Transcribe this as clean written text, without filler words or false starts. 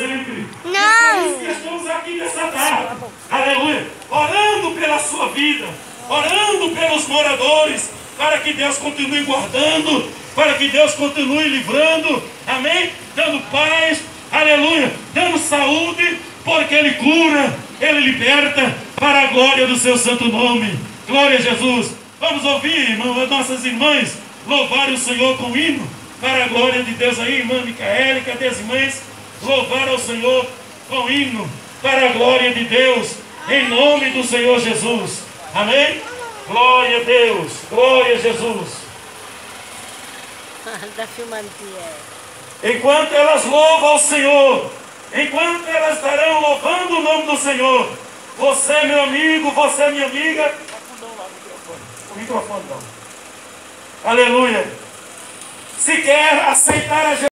sempre. Não. E por isso que estamos aqui nessa tarde. Aleluia. Orando pela sua vida. Orando pelos moradores. Para que Deus continue guardando. Para que Deus continue livrando. Amém? Dando paz. Aleluia. Dando saúde. Porque Ele cura. Ele liberta. Para a glória do seu santo nome. Glória a Jesus. Vamos ouvir, irmão, as nossas irmãs louvar o Senhor com hino. Para a glória de Deus aí, irmã Micaele, cadê as irmãs? Louvar ao Senhor com hino. Para a glória de Deus. Em nome do Senhor Jesus. Amém? Glória a Deus. Glória a Jesus. Está filmando que é. Enquanto elas louvam ao Senhor, enquanto elas estarão louvando o nome do Senhor, você, meu amigo, você, minha amiga, o microfone não. Aleluia. Se quer aceitar a Jesus.